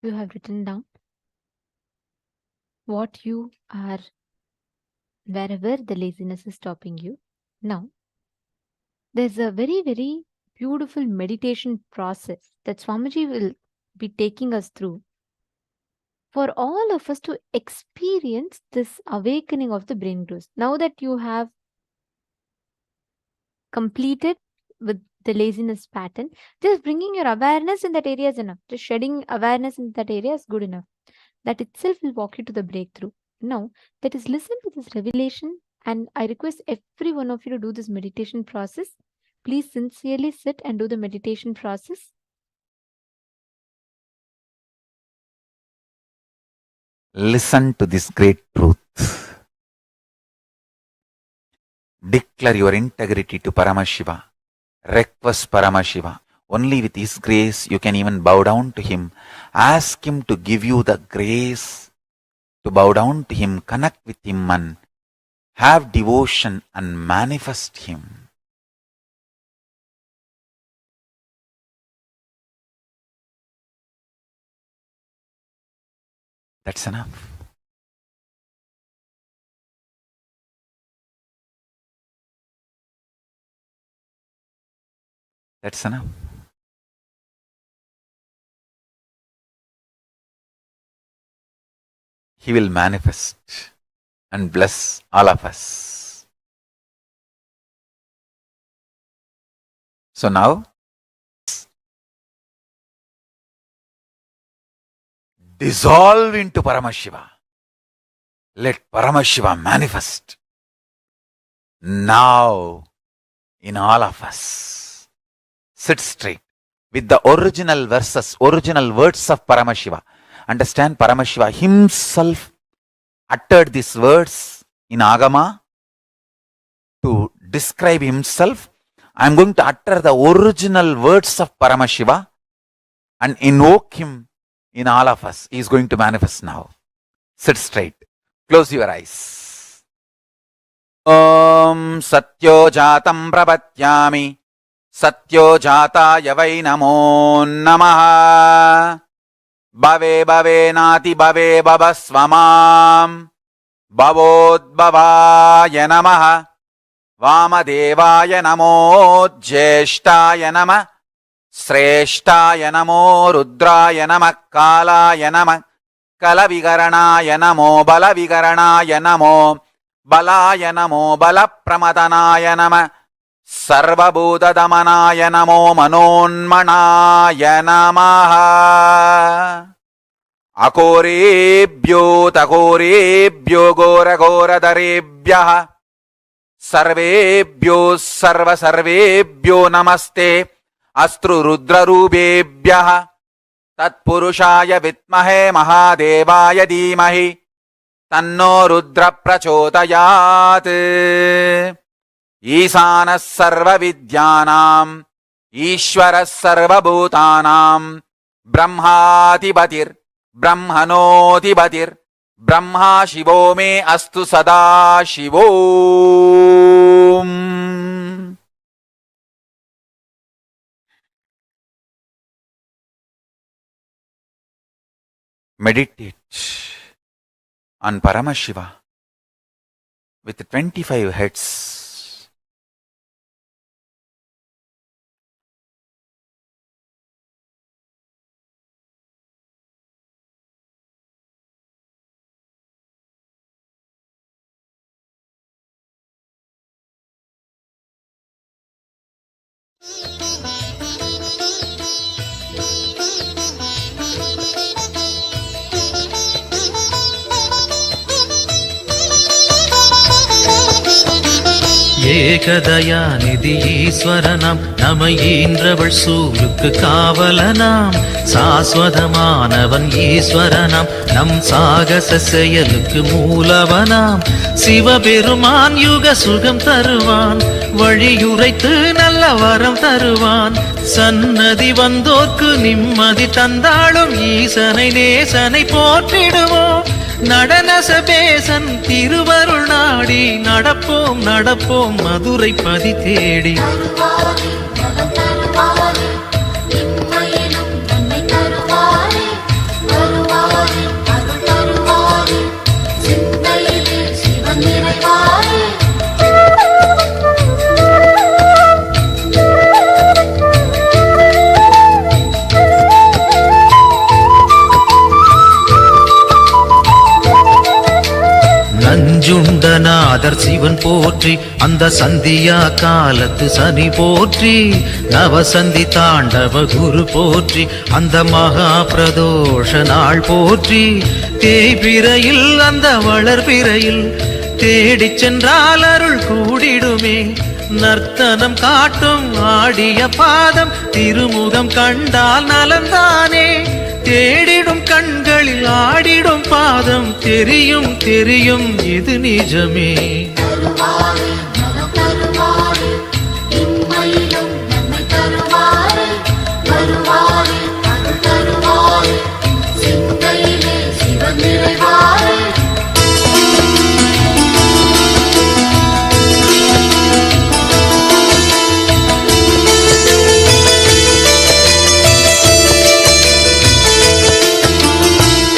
You have written down what you are wherever the laziness is stopping you. Now, there's a very, very beautiful meditation process that Swamiji will be taking us through for all of us to experience this awakening of the brain growth. Now that you have completed with the laziness pattern, just bringing your awareness in that area is enough. Just shedding awareness in that area is good enough. That itself will walk you to the breakthrough. Now, that is listen to this revelation, and I request every one of you to do this meditation process. Please sincerely sit and do the meditation process. Listen to this great truth. Declare your integrity to Paramashiva. Request Paramashiva. Only with His grace you can even bow down to Him. Ask Him to give you the grace to bow down to Him, connect with Him and have devotion and manifest Him. That's enough. That's enough. He will manifest and bless all of us. So now, dissolve into Paramashiva. Let Paramashiva manifest now in all of us. Sit straight with the original verses, original words of Paramashiva. Understand, Paramashiva himself uttered these words in Agama to describe himself. I am going to utter the original words of Paramashiva and invoke him in all of us. He is going to manifest now. Sit straight. Close your eyes. Om Satyo Jatam Prapatyami Satyo Jataya Vai Namo Namaha Bhave Bhave Nati Bhave Bhavasvamam Bhavodbhavaya Namaha Vamadevaya Namo Jyeshtaya Namah Sreshtaya Namo Rudraya Namah Kalaya Namah Kalavigaranaya Namo Balavigaranaya Namo Balaya Namo Balapramadhanaya Namah Sarvabhuta Damanaya Namo Manonmanaya Namaha Akorebhyo Takorebhyo Gora Gora Darebhyaha Sarvebhyo Sarva Sarvebhyo Namaste Astru Rudra Rubebhyaha Tatpurushaya Vitmahe Mahadevaya Dhimahi Tanno Rudra Prachodayat Isana Sarva Vidyanam Ishvara Sarva Bhutanam Brahmatibatir Brahmanotibatir Brahma Shivo Me Astu Sada Shivom. Meditate on Paramashiva with 25 heads. ஏகதயாநிதி ஈஸ்வரனாம் நம ஈன்றவள் சூலுக்கு காவலனாம் சாஸ்வதமானவன் ஈஸ்வரனாம் நம் சாகச செயலுக்கு மூலவனாம் சிவபெருமான் யுக சுகம் தருவான் வழியுரைத்து நல்ல வரம் தருவான் சன்னதி வந்தோர்க்கு நிம்மதி தந்தாளும் ஈசனை நேசனை போற்றிடுவோம் நடன சபேசன் திருவருள் நாடி நடப்போம் நடப்போம் மதுரை பதி தேடி நாதர் சிவன் போற்றி, அந்த சந்தியா காலத்து சனி போற்றி, நவசந்தி தாண்டவ குரு போற்றி, அந்த மகா பிரதோஷ நாள் போற்றி, தேய்பிறையில் அந்த வளர்பிறையில் தேடிச் சென்றால் அருள் கூடிடுமே, நர்த்தனம் காட்டும் ஆடிய பாதம் திருமுகம் கண்டால் நலந்தானே, தேடிடும் கண்களில் ஆடிடும் பாதம் தெரியும் தெரியும் இது நிஜமே.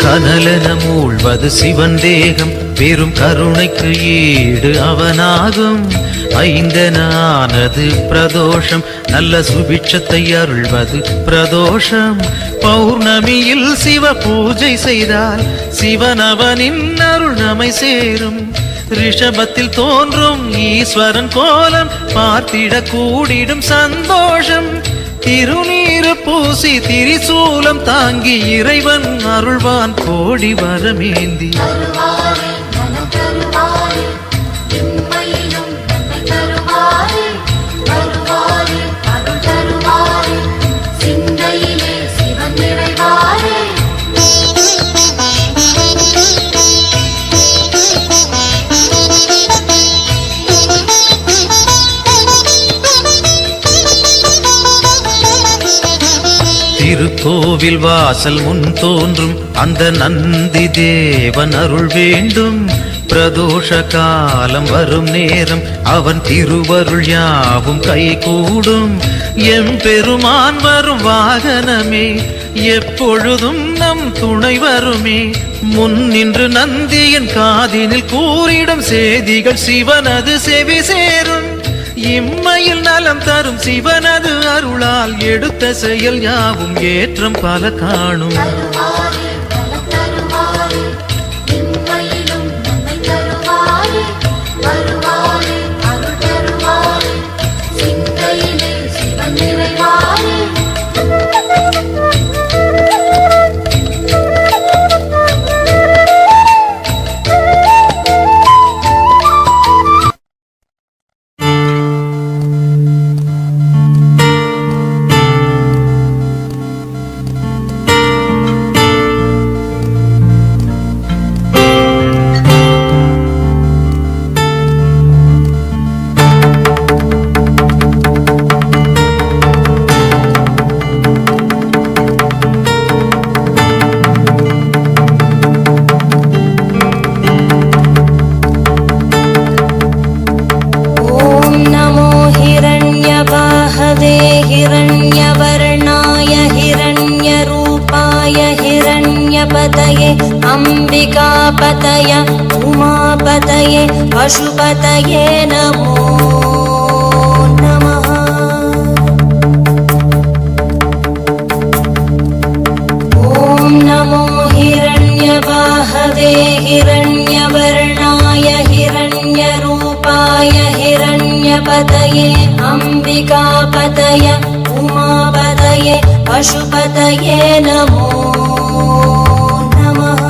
கனலென மூழ்வது சிவன் தேகம், பெரும் கருணைக்கு ஈடு அவனாகும், ஐந்தென ஆனது பிரதோஷம், நல்ல சுபிட்சத்தை அருள்வது பிரதோஷம், பௌர்ணமியில் சிவ பூஜை செய்தால் சிவனவனின் அருள் நம்மை சேரும், ரிஷபத்தில் தோன்றும் ஈஸ்வரன் கோலம் பார்த்திட கூடிடும் சந்தோஷம், திருநீரு பூசி திரிசூலம் தாங்கி இறைவன் அருள்வான் கோடி வரமேந்தி. திருக்கோவில் வாசல் முன் தோன்றும் அந்த நந்தி தேவன் அருள் வேண்டும், பிரதோஷ காலம் வரும் நேரம் அவன் திருவருள் யாவும் கை கூடும், எம்பெருமான் வரும் வாகனமே எப்பொழுதும் நம் துணை வருமே, முன் நின்று நந்தியின் காதினில் கூறிடும் செய்திகள் சிவனது செவி சேரும், இம்மையில் நலம் தரும் சிவனது அருளால் எடுத்த செயல் யாவும் ஏற்றம் பல காணும். अंबिकापतये उमापतये पशुपतये नमो नमः। ॐ नमो हिरण्यबाहवे हिरण्यवर्णाय हिरण्यरूपाय हिरण्यपतये अंबिकापतये उमापतये पशुपतये नमो नमः।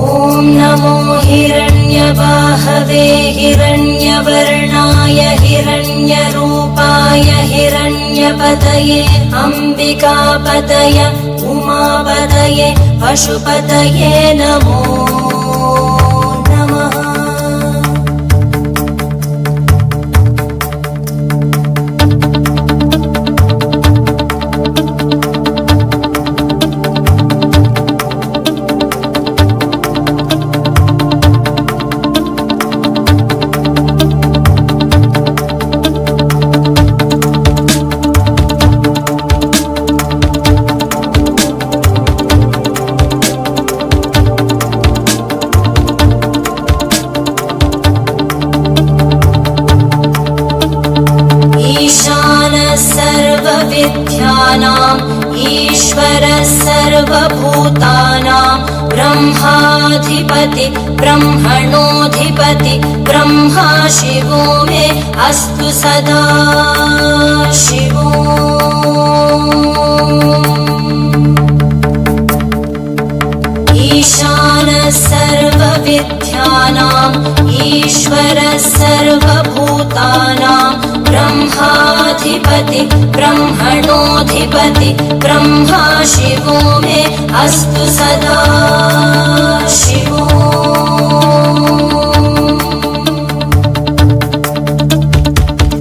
ॐ नमो हिरण्यबाहवे हिरण्यवर्णाय हिरण्यरूपाय हिरण्यपतये अंबिकापतये उमापतये पशुपतये नमो नमः। सर्वविद्यानां ईश्वरः सर्वभूतानां ब्रह्माधिपति ब्रह्मणोऽधिपति ब्रह्मा शिवो मे अस्तु सदा शिवो। ईशानः सर्वविद्यानाम् ईश्वरः सर्वभूतानां ब्रह्माधिपति ब्रह्मणोऽधिपति ब्रह्मा शिवो मे अस्तु सदा शिवो।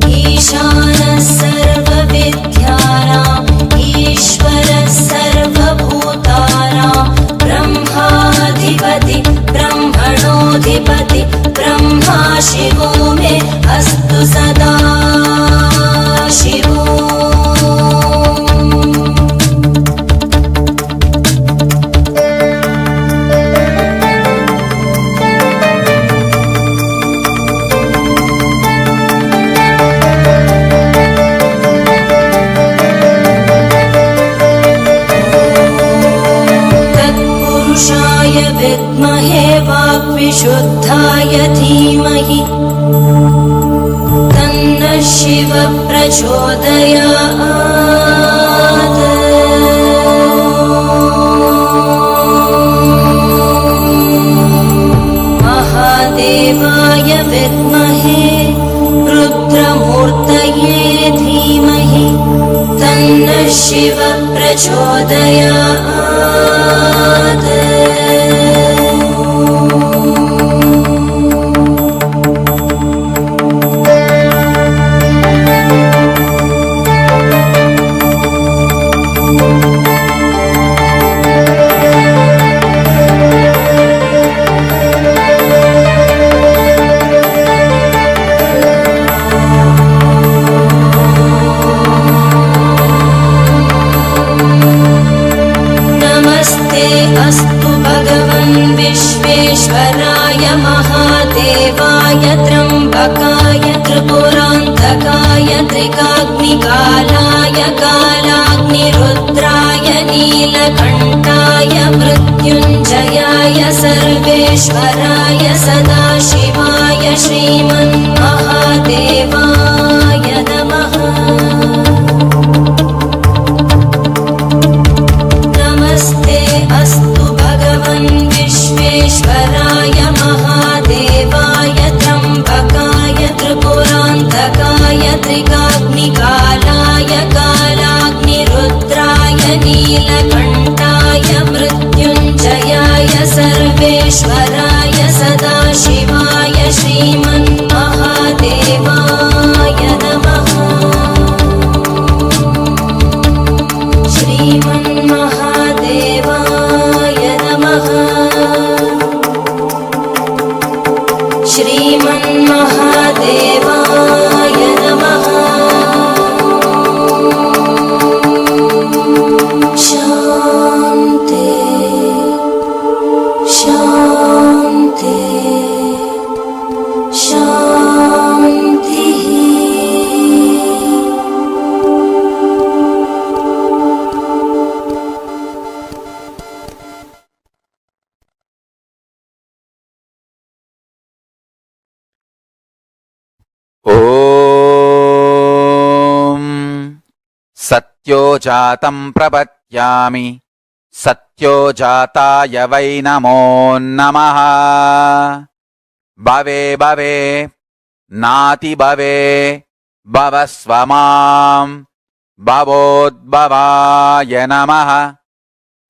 ईशानः सर्वविद्यानाम् ईश्वरः सर्वभूतानां ब्रह्माधिपति ब्रह्मणोऽधिपति ब्रह्मा शिवो मे अस्तु सदा शिवो। विद्महे वाग्विशुद्धाय धीमहि तन्नः शिवः प्रचोदयात्। महादेवाय विद्महे रुद्रमूर्तये धीमहि तन्नः शिवः प्रचोदयात्। अस्तु भगवन् विश्वेश्वराय महादेवाय त्र्यम्बकाय त्रिपुरान्तकाय त्रिकाग्निकालाय कालाग्निरुद्राय नीलकण्ठाय मृत्युञ्जयाय सर्वेश्वराय सदाशिवाय श्रीमन्महादेवाय नमः। अस्तु भगवन् विश्वेश्वराय महादेवाय त्र्यम्बकाय त्रिपुरान्तकाय त्रिकाग्निकालाय कालाग्निरुद्राय नीलकण्ठाय मृत्युञ्जयाय सर्वेश्वराय सदाशिवाय श्रीमन्महादेवाय नमः। श्रीमन्महादेवाय नमः। श्रीमन्महादेवाय नमः। शान्ति शान्ति शान्तिः। ॐ सत्यो जातं प्रपद्यामि सत्यो जाताय वै नमो नमः। भवे भवे नाति भवे भवस्व मां भवोद्भवाय नमः।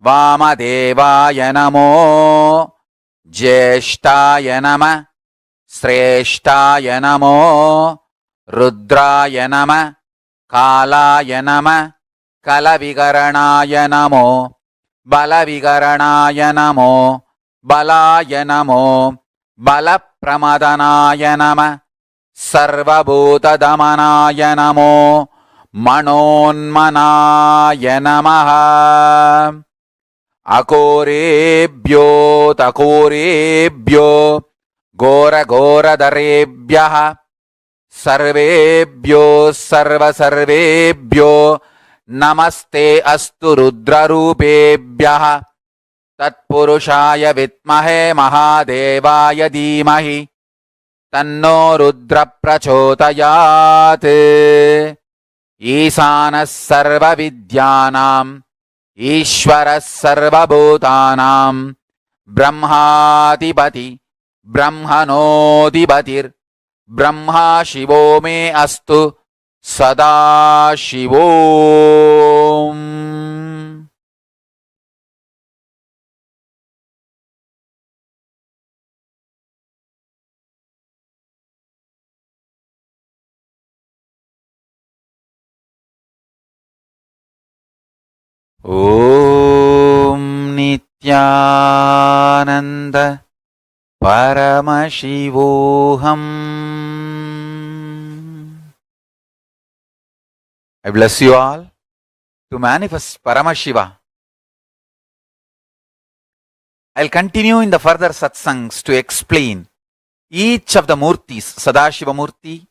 वामदेवाय नमो ज्येष्ठाय नमः श्रेष्ठाय नमो रुद्राय नमः कालाय नमः कलविकरणाय नमो बलविकरणाय नमो बलाय नमो बलप्रमदनाय नमः सर्वभूतदमनाय नमो मनोन्मनाय नमः। अकोरेभ्यो तकोरेभ्यो घोरघोरधरेभ्यः सर्वेभ्यो सर्वसर्वेभ्यो नमस्ते अस्तु रुद्ररूपेभ्यः तत्पुरुषाय विद्महे महादेवाय धीमहि तन्नो रुद्र प्रचोदयात् ईशानः सर्वविद्यानाम् ईश्वरः सर्वभूतानां ब्रह्माधिपति ब्रह्मणोऽधिपतिर्ब्रह्मा शिवो मे अस्तु सदा शिवोम्. ॐ Nityanand Paramashivoham. I bless you all to manifest Paramashiva. I'll continue in the further satsangs to explain each of the murtis, Sadashiva Murti,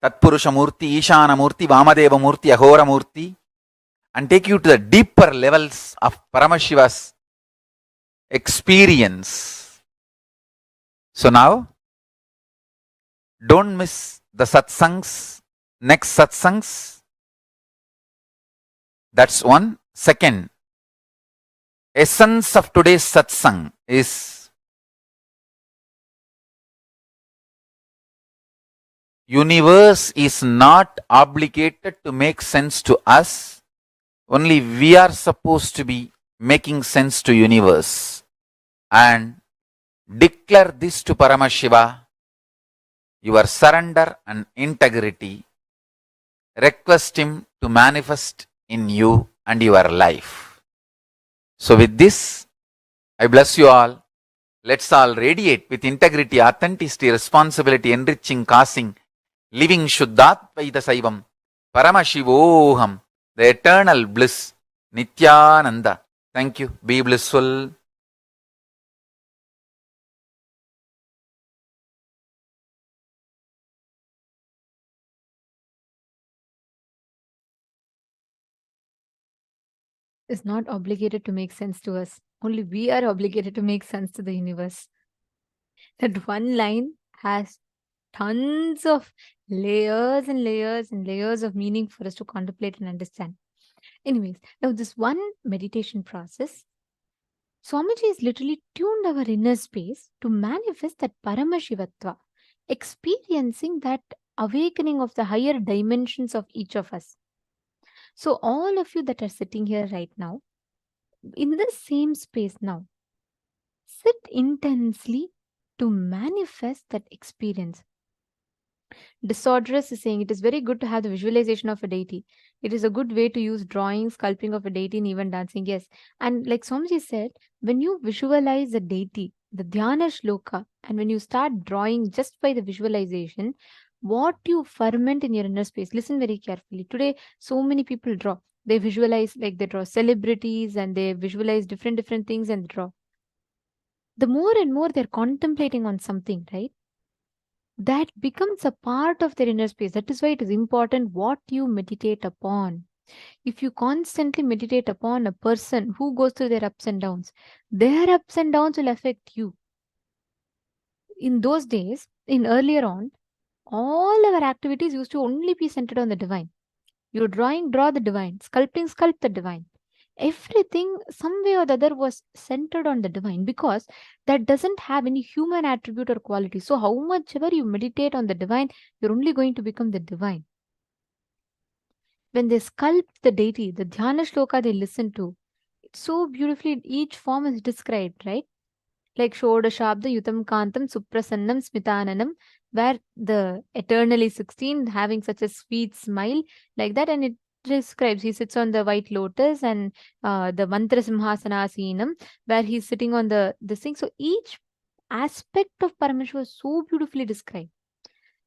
Tatpurusha Murti, Ishana Murti, Vamadeva Murti, Ahora Murti, and take you to the deeper levels of Paramashiva's experience. So now, don't miss the satsangs, next satsangs. That's one. Second, essence of today's satsang is universe is not obligated to make sense to us. Only we are supposed to be making sense to universe. And declare this to Paramashiva, your surrender and integrity. Request him to manifest in you and your life. So with this, I bless you all. Let's all radiate with integrity, authenticity, responsibility, enriching, causing, living Shuddhatvaita Saivam, Paramashivoham, the eternal bliss, Nithyananda. Thank you. Be blissful. Is not obligated to make sense to us. Only we are obligated to make sense to the universe. That one line has tons of layers and layers and layers of meaning for us to contemplate and understand. Anyways, now this one meditation process, Swamiji is literally tuned our inner space to manifest that Paramashivatva, experiencing that awakening of the higher dimensions of each of us. So all of you that are sitting here right now, in the same space now, sit intensely to manifest that experience. Disorderous is saying it is very good to have the visualization of a deity. It is a good way to use drawing, sculpting of a deity, and even dancing. Yes. And like Swamiji said, when you visualize a deity, the dhyana shloka, and when you start drawing just by the visualization, what you ferment in your inner space, listen very carefully. Today, so many people draw. They visualize, like they draw celebrities and they visualize different things and draw. The more and more they're contemplating on something, right? That becomes a part of their inner space. That is why it is important what you meditate upon. If you constantly meditate upon a person who goes through their ups and downs, their ups and downs will affect you. In those days, in earlier on, all our activities used to only be centered on the divine. You're drawing, draw the divine. Sculpting, sculpt the divine. Everything, some way or the other, was centered on the divine because that doesn't have any human attribute or quality. So, how much ever you meditate on the divine, you're only going to become the divine. When they sculpt the deity, the dhyana shloka they listen to, it's so beautifully, each form is described, right? Like Shodashabda Yutam Kantam Suprasannam Smitananam, where the eternally 16 having such a sweet smile, like that, and it describes he sits on the white lotus, and the mantra simhasanasinam, where he's sitting on this thing. So each aspect of Parameshwar is so beautifully described.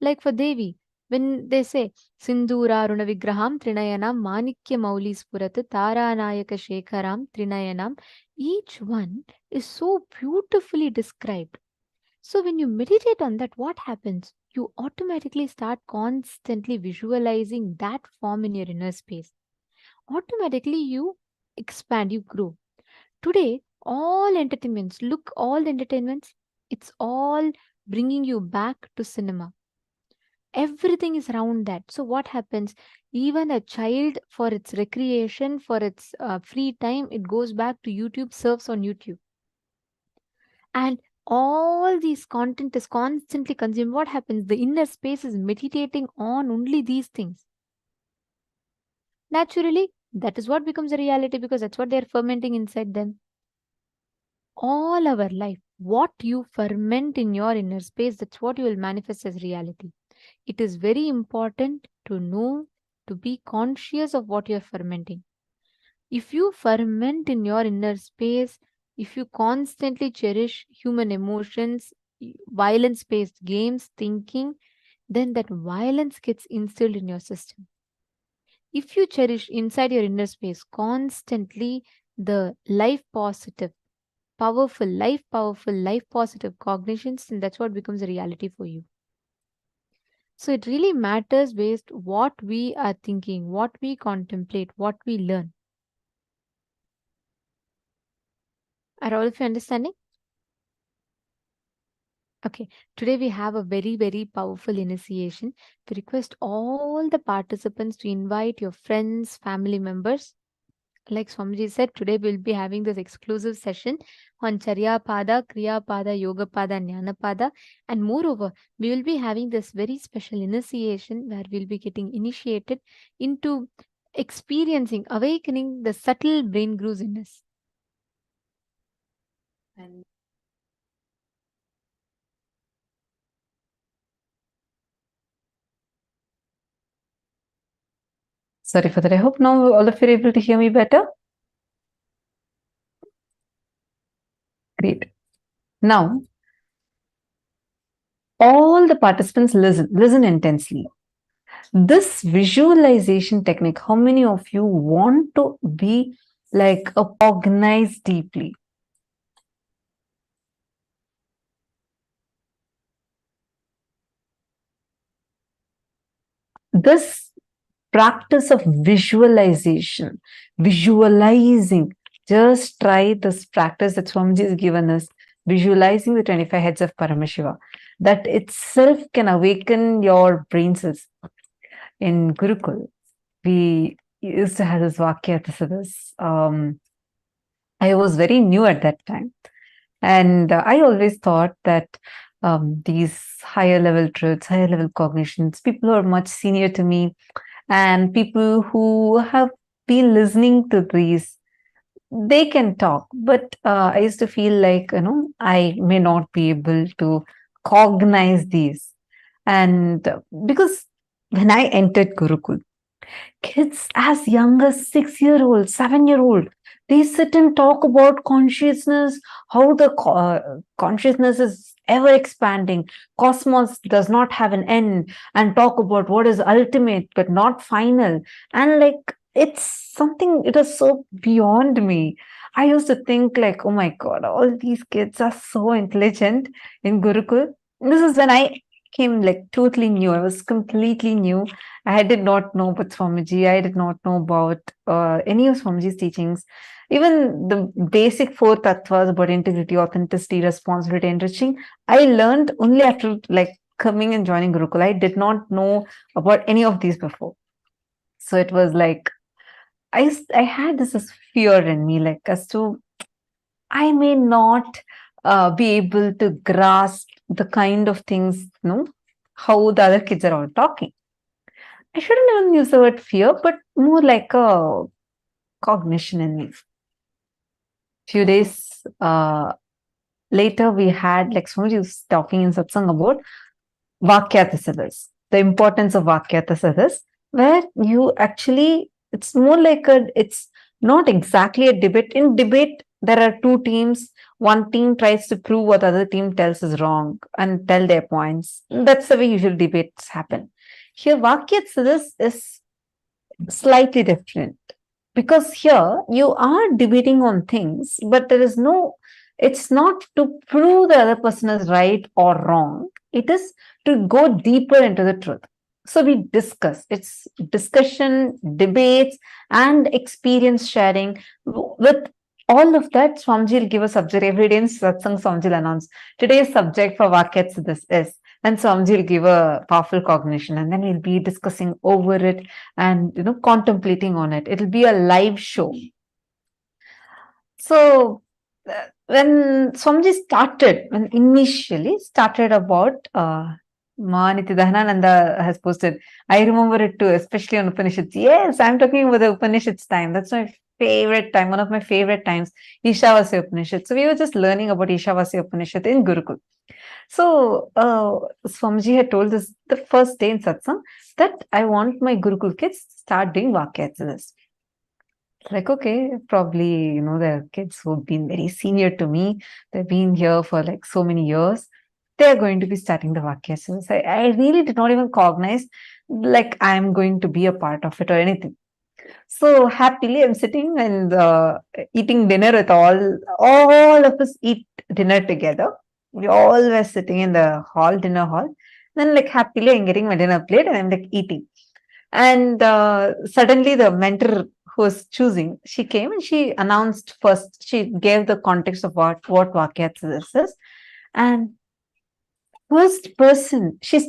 Like for Devi, when they say Sindura Runa Vigraham Trinayanam Manikya Mauli Spurat Taranayaka Shekharam Trinayanam, each one is so beautifully described. So when you meditate on that, what happens? You automatically start constantly visualizing that form in your inner space. Automatically you expand, you grow. Today, all entertainments, look, all the entertainments, it's all bringing you back to cinema. Everything is around that. So, what happens? Even a child, for its recreation, for its free time, it goes back to YouTube, surfs on YouTube. And all these content is constantly consumed. What happens? The inner space is meditating on only these things. Naturally, that is what becomes a reality because that's what they're fermenting inside them. All our life, what you ferment in your inner space, that's what you will manifest as reality. It is very important to know, to be conscious of what you're fermenting. If you ferment in your inner space, if you constantly cherish human emotions, violence based games, thinking, then that violence gets instilled in your system. If you cherish inside your inner space constantly the life positive cognitions, then that's what becomes a reality for you. So it really matters based what we are thinking, what we contemplate, what we learn. Are all of you understanding? Okay, today we have a very, very powerful initiation. We request all the participants to invite your friends, family members. Like Swamiji said, today we'll be having this exclusive session on Charya Pada, Kriya Pada, Yoga Pada, Jnana Pada. And moreover, we will be having this very special initiation where we'll be getting initiated into experiencing, awakening the subtle brain grooves in us. Sorry for that. I hope now all of you are able to hear me better. Great. Now, all the participants listen intensely. This visualization technique, how many of you want to be like a cognize deeply? This practice of visualization, visualizing, just try this practice that Swamiji has given us, visualizing the 25 heads of Paramashiva. That itself can awaken your brain cells. In Gurukul, we used to have this Vakya Tasadas. I was very new at that time. And I always thought that these higher level truths, higher level cognitions, people who are much senior to me and people who have been listening to these, they can talk. But I used to feel like, I may not be able to cognize these. And because when I entered Gurukul, kids as young as 6-year-old, 7-year-old, they sit and talk about consciousness, how the consciousness is ever expanding, cosmos does not have an end, and talk about what is ultimate but not final. And like, it's something, it is so beyond me. I used to think like, oh my God, all these kids are so intelligent in Gurukul. This is when I came like totally new. I was completely new. I did not know about Swamiji. I did not know about any of Swamiji's teachings. Even the basic 4 tattvas about integrity, authenticity, responsibility, enriching, I learned only after like coming and joining Gurukul. I did not know about any of these before. So it was like, I had this fear in me, like as to, I may not be able to grasp the kind of things, how the other kids are all talking. I shouldn't even use the word fear, but more like a cognition in me. Few days later, we had, like Swamiji was talking in satsang about Vakyatasadas, the importance of Vakyatasadas, where you actually, it's more like it's not exactly a debate. In debate, there are 2 teams. One team tries to prove what the other team tells is wrong and tell their points. That's the way usual debates happen. Here, Vakyatasadas is slightly different because here you are debating on things, but it's not to prove the other person is right or wrong. It is to go deeper into the truth. So we discuss. It's discussion, debates, and experience sharing with all of that, Swamiji will give a subject every day in satsang. Swamiji will announce today's subject for Vakyats this is, and Swamiji will give a powerful cognition, and then we'll be discussing over it and contemplating on it. It'll be a live show. So when Swamiji started, when initially started about Nithyananda has posted, I remember it too, especially on Upanishads. Yes, I'm talking about the Upanishads time. That's my favorite time, one of my favorite times, Ishavasya Upanishad. So we were just learning about Ishavasya Upanishad in Gurukul. So Swamiji had told us the first day in satsang that I want my Gurukul kids to start doing Vakyats. Like, okay, probably, there are kids who've been very senior to me. They've been here for like so many years. They're going to be starting the Vakyasas. I really did not even cognize like I'm going to be a part of it or anything. So happily, I'm sitting and eating dinner with all of us eat dinner together. We all were sitting in the hall, dinner hall. Then like happily, I'm getting my dinner plate and I'm like eating. And suddenly the mentor who was choosing, she came and she announced first, she gave the context of what Vakyats this is. And first person she's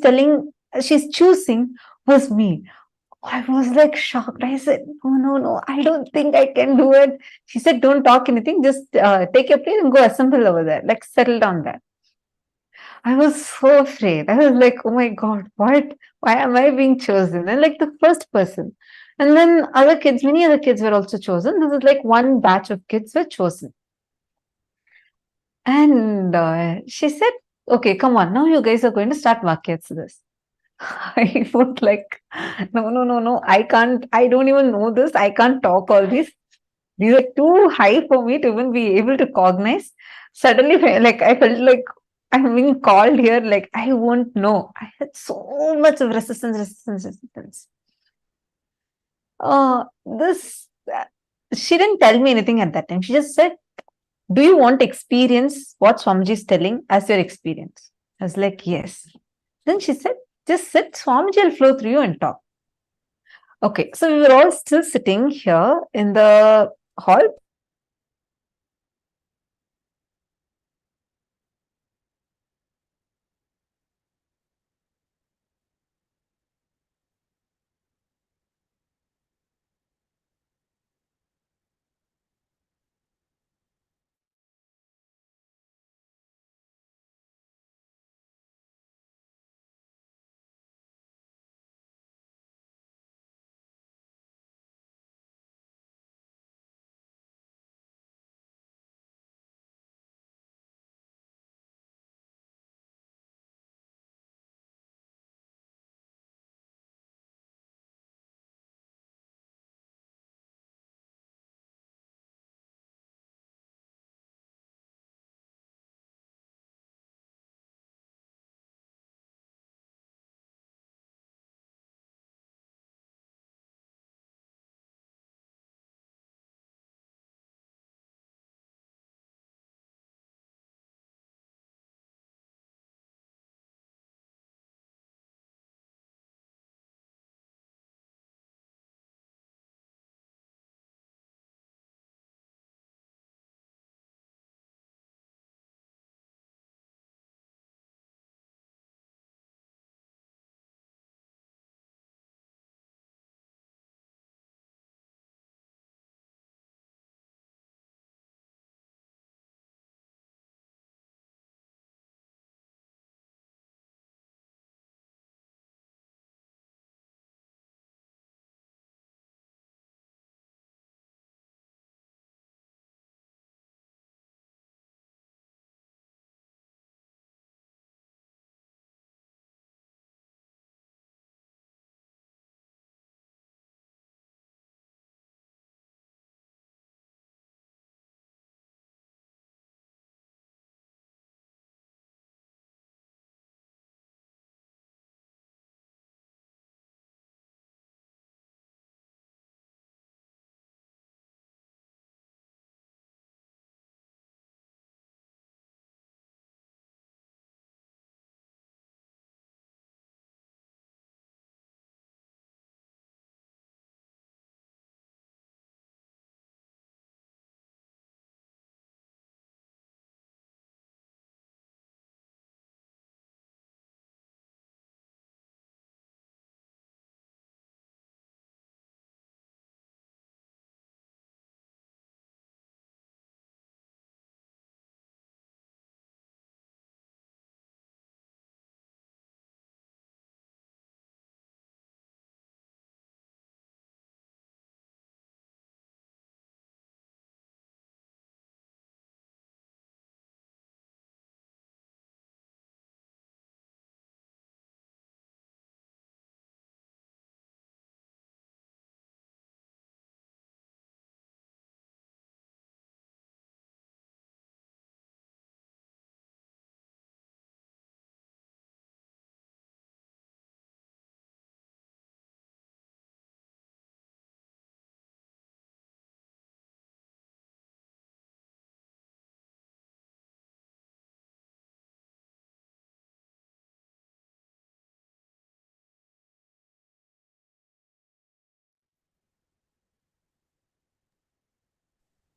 choosing was me. I was like shocked. I said, no, I don't think I can do it. She said, don't talk anything. Just take your plate and go assemble over there. Like settle down there. I was so afraid. I was like, oh my God, what? Why am I being chosen? And like the first person. And then many other kids were also chosen. This is like one batch of kids were chosen. And she said, okay, come on. Now you guys are going to start Vakyats this. I was like, no, I can't, I don't even know this. I can't talk all this. These are too high for me to even be able to cognize. Suddenly, like, I felt like I'm being called here, like, I won't know. I had so much of resistance. She didn't tell me anything at that time. She just said, do you want to experience what Swamiji is telling as your experience? I was like, yes. Then she said, just sit, Swamiji will flow through you and talk. Okay, so we were all still sitting here in the hall.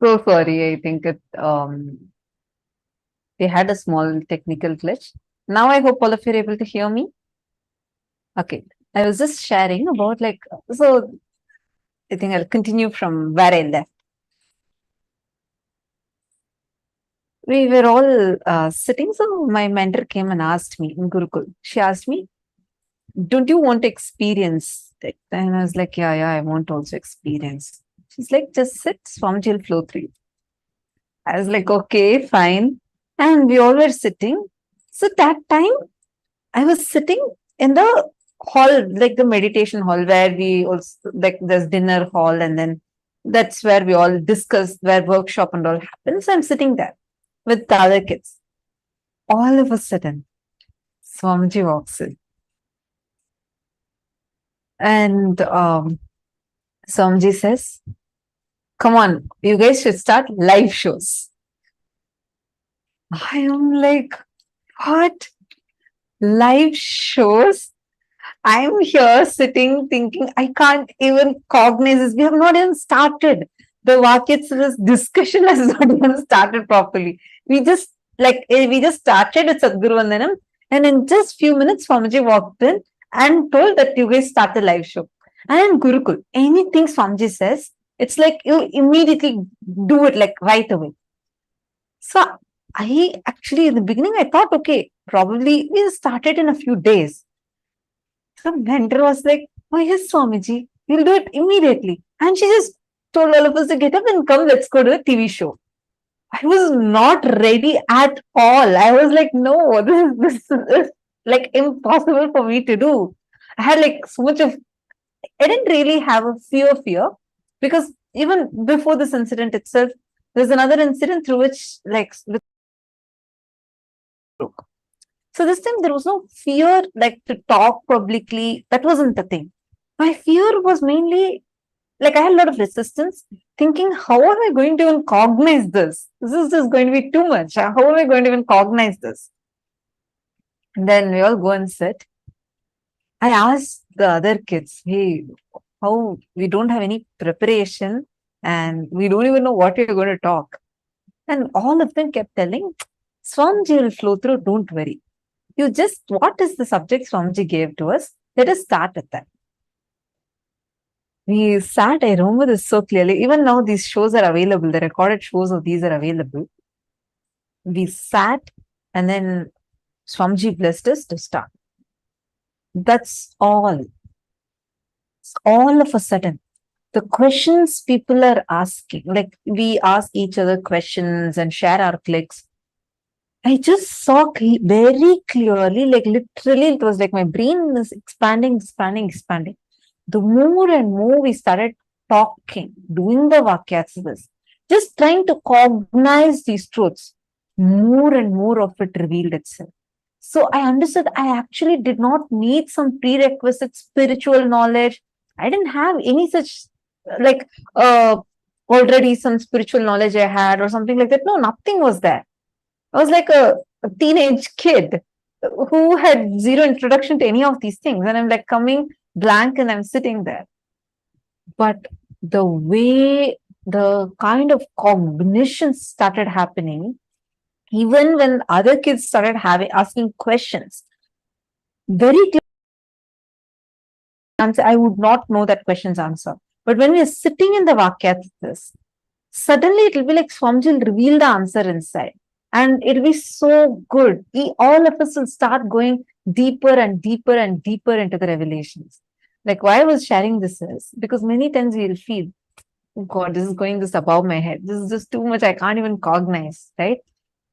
So sorry, I think we had a small technical glitch. Now I hope all of you are able to hear me. Okay. I was just sharing about so I think I'll continue from where I left. We were all sitting, so my mentor came and asked me in Gurukul. She asked me, don't you want to experience it? And I was like, yeah, I want to also experience. She's like, just sit, Swamiji will flow through you. I was like, okay, fine. And we all were sitting. So that time I was sitting in the hall, like the meditation hall, where we also like there's dinner hall, and then that's where we all discuss, where workshop and all happens. I'm sitting there with the other kids. All of a sudden, Swamiji walks in. And Swamiji says, come on, you guys should start live shows. I am like, what? Live shows? I'm here sitting thinking, I can't even cognize this. We have not even started. The Vakyatsa's discussion has not even started properly. We just started with Sadhguru Vandanam, and in just few minutes, Swamiji walked in and told that you guys start the live show. And in Gurukul, anything Swamiji says, it's like you immediately do it like right away. So I actually, in the beginning, I thought, okay, probably we started in a few days. So mentor was like, oh yes, Swamiji, we'll do it immediately. And she just told all of us to get up and come, let's go to the TV show. I was not ready at all. I was like, no, this is like impossible for me to do. I had like so much of, I didn't really have a fear because even before this incident itself, there's another incident through which with so this time there was no fear like to talk publicly. That wasn't the thing. My fear was mainly like I had a lot of resistance, thinking, how am I going to even cognize this? This is just going to be too much. How am I going to even cognize this? And then we all go and sit. I asked the other kids, hey, how we don't have any preparation and we don't even know what we're going to talk. And all of them kept telling, Swamiji will flow through, don't worry. You just, what is the subject Swamiji gave to us? Let us start with that. We sat, I remember this so clearly. Even now, these shows are available. The recorded shows of these are available. We sat and then Swamiji blessed us to start. That's all. All of a sudden, the questions people are asking, like we ask each other questions and share our clicks. I just saw very clearly, like literally, it was like my brain is expanding. The more and more we started talking, doing the Vakyasas, just trying to cognize these truths, more and more of it revealed itself. So I understood I actually did not need some prerequisite spiritual knowledge. I didn't have any such like already some spiritual knowledge I had or something like that. No, nothing was there. I was like a teenage kid who had zero introduction to any of these things. And I'm like coming blank and I'm sitting there. But the way the kind of cognition started happening, even when other kids started asking questions, very clear answer, I would not know that question's answer. But when we are sitting in the Vakyas, suddenly it will be like Swamiji will reveal the answer inside. And it'll be so good. All of us will start going deeper and deeper and deeper into the revelations. Like why I was sharing this is because many times we'll feel, oh God, this is going this above my head. This is just too much. I can't even cognize, right?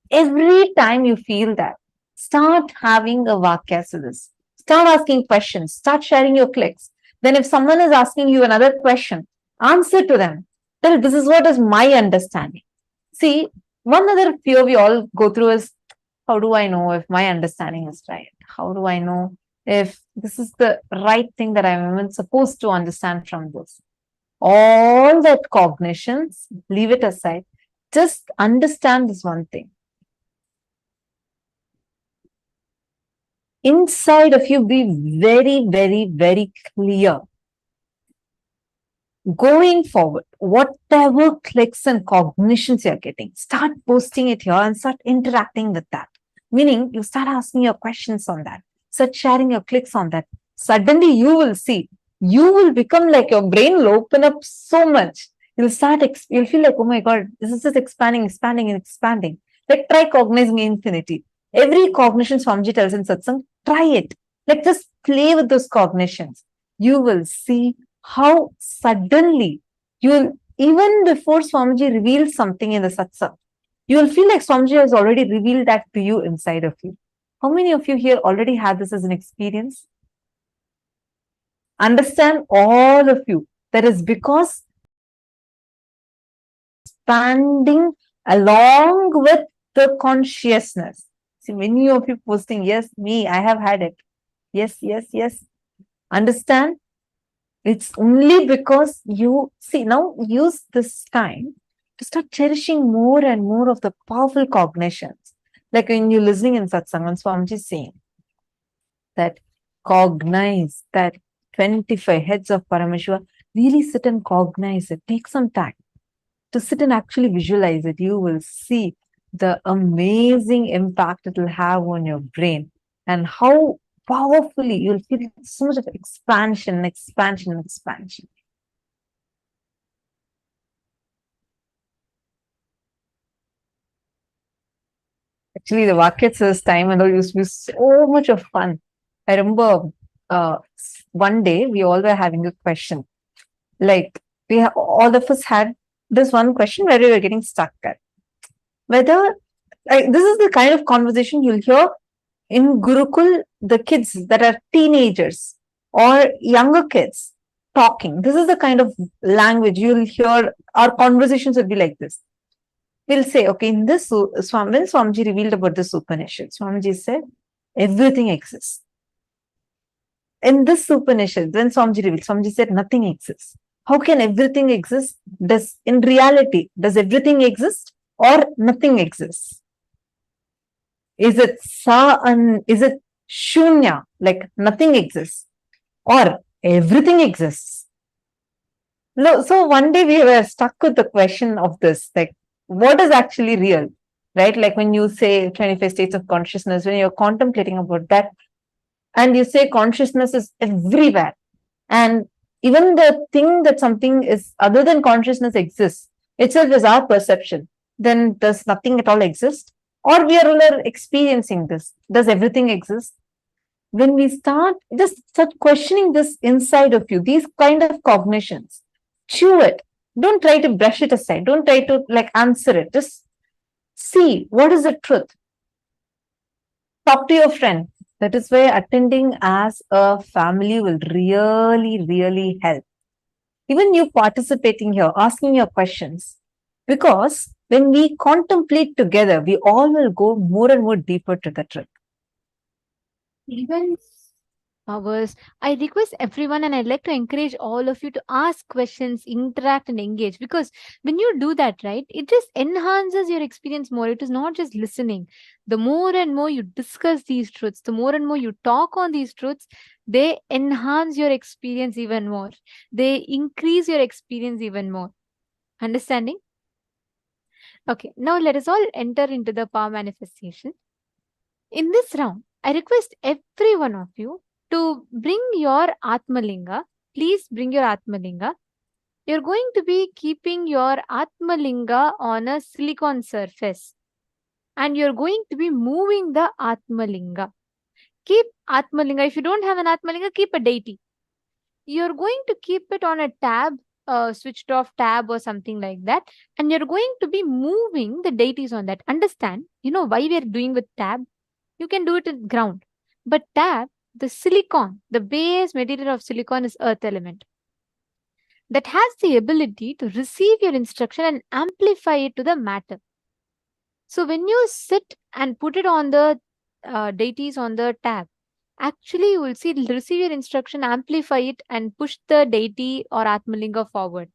Every time you feel that, start having a Vakyasudis. Start asking questions. Start sharing your clicks. Then if someone is asking you another question, answer to them. Tell, this is what is my understanding. See, one other fear we all go through is, how do I know if my understanding is right? How do I know if this is the right thing that I'm even supposed to understand from this? All that cognitions, leave it aside. Just understand this one thing. Inside of you, be very, very, very clear. Going forward, whatever clicks and cognitions you're getting, start posting it here and start interacting with that. Meaning, you start asking your questions on that, start sharing your clicks on that. Suddenly, you will see, you will become like your brain will open up so much. You'll feel like, oh my God, this is just expanding, expanding, and expanding. Like, try cognizing infinity. Every cognition Swamiji tells in satsang, try it. Like, just play with those cognitions. You will see how suddenly you'll, even before Swamiji reveals something in the satsang, you will feel like Swamiji has already revealed that to you inside of you. How many of you here already had this as an experience? Understand, all of you, that is because expanding along with the consciousness. See, many of you posting, yes, me, I have had it. Yes, yes, yes. Understand? It's only because you see, now use this time to start cherishing more and more of the powerful cognitions. Like when you're listening in satsang, and Swamiji is saying that cognize that 25 heads of Paramashiva, really sit and cognize it. Take some time to sit and actually visualize it. You will see the amazing impact it will have on your brain and how powerfully you'll feel so much of expansion, expansion, expansion. Actually, the Vakya time and all used to be so much of fun. I remember one day we all were having a question. Like all of us had this one question where we were getting stuck at. Whether this is the kind of conversation you'll hear in Gurukul, the kids that are teenagers or younger kids talking. This is the kind of language you'll hear. Our conversations would be like this. We'll say, okay, in this, when Swamiji revealed about this Upanishad, Swamiji said, everything exists. In this Upanishad, when Swamiji revealed, Swamiji said, nothing exists. How can everything exist? In reality, does everything exist or nothing exists? Is it is it shunya, like nothing exists, or everything exists? No, so one day we were stuck with the question of this, like, what is actually real, right? Like when you say 25 states of consciousness, when you're contemplating about that, and you say consciousness is everywhere, and even the thing that something is other than consciousness exists itself is our perception, then does nothing at all exist? Or we are all experiencing this? Does everything exist? When we start questioning this inside of you, these kind of cognitions, chew it. Don't try to brush it aside. Don't try to like answer it. Just see what is the truth. Talk to your friend. That is why attending as a family will really, really help. Even you participating here, asking your questions. Because when we contemplate together, we all will go more and more deeper to the truth. Even powers, I request everyone and I'd like to encourage all of you to ask questions, interact and engage, because when you do that, right, it just enhances your experience more. It is not just listening. The more and more you discuss these truths, the more and more you talk on these truths, they enhance your experience even more. They increase your experience even more. Understanding? Okay, now let us all enter into the power manifestation. In this round, I request every one of you to bring your Atmalinga. Please bring your Atmalinga. You're going to be keeping your Atmalinga on a silicon surface. And you're going to be moving the Atmalinga. Keep Atmalinga. If you don't have an Atmalinga, keep a deity. You're going to keep it on a tab, switched off tab or something like that. And you're going to be moving the deities on that. Understand, you know why we're doing with tab? You can do it in ground. But tab, the silicon, the base material of silicon is earth element. That has the ability to receive your instruction and amplify it to the matter. So when you sit and put it on the deities on the tab, actually you will see it will receive your instruction, amplify it and push the deity or Atmalinga forward.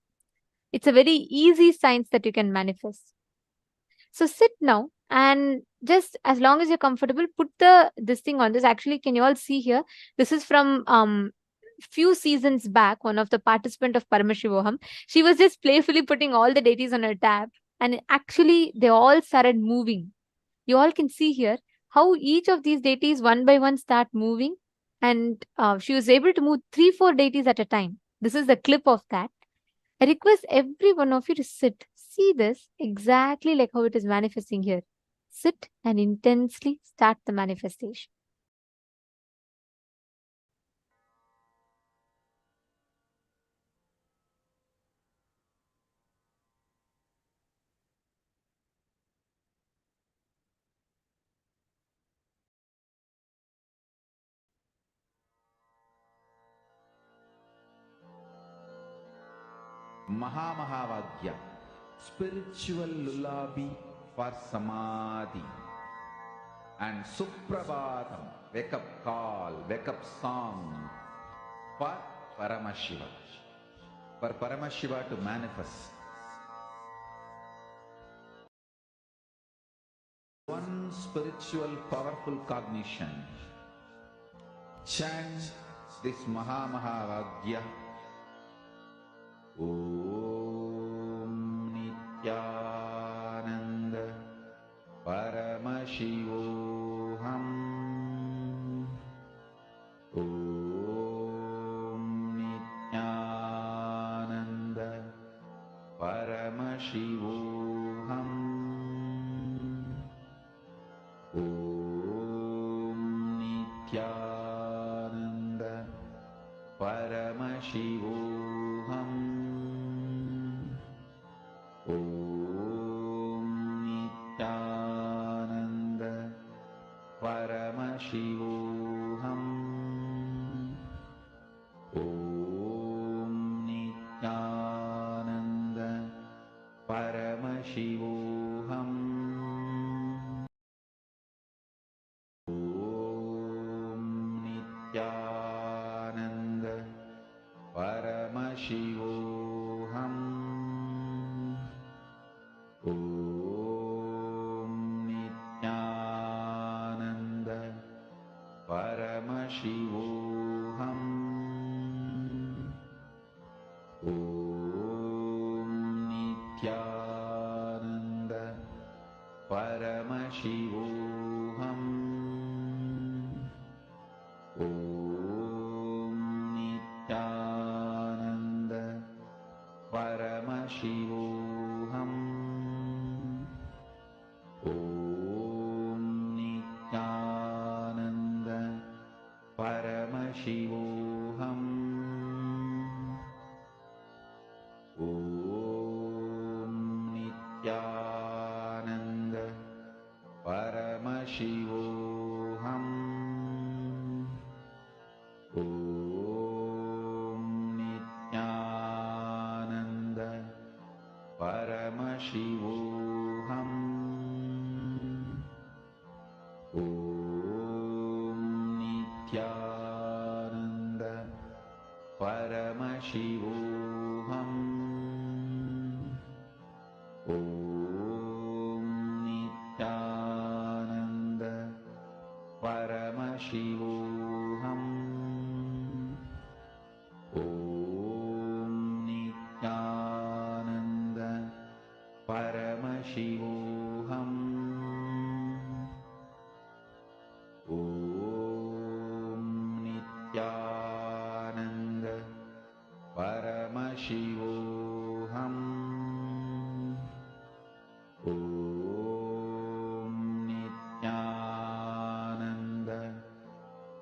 It's a very easy science that you can manifest. So sit now and just as long as you're comfortable, put this thing on this. Actually, can you all see here? This is from few seasons back, one of the participant of Paramashivoham, she was just playfully putting all the deities on her tab, and actually they all started moving. You all can see here how each of these deities one by one start moving, and she was able to move 3-4 deities at a time. This is the clip of that. I request every one of you to sit. See this exactly like how it is manifesting here. Sit and intensely start the manifestation. Mahamahavagya, spiritual lullaby for Samadhi. And Suprabhatam, wake up call, wake up song for Paramashiva. For Paramashiva to manifest. One spiritual powerful cognition. Chant this Mahamahavagya. Om Nithyananda Paramashivoham. Om Nithyananda Paramashivoham. Om Nithyananda Paramashivoham. Om Nithyananda Paramashivoham. Om Nithyananda Paramashivoham. Om Nithyananda Paramashivoham. Om Nithyananda Paramashivoham. Om Nithyananda Paramashivoham. Om Nithyananda Paramashivoham. Om Nithyananda Paramashivoham. Om Nithyananda Paramashivoham. Om Nithyananda Paramashivoham. Om Nithyananda Paramashivoham. Om Nithyananda Paramashivoham. Om Nithyananda Paramashivoham. Om Nithyananda Paramashivoham. Om Nithyananda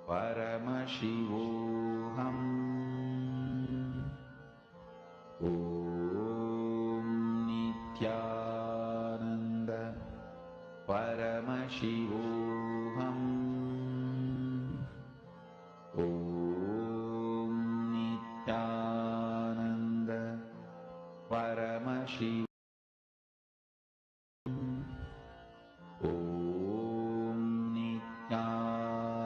Paramashivoham. Om Nithyananda Paramashivoham. Om Nithyananda Paramashivoham.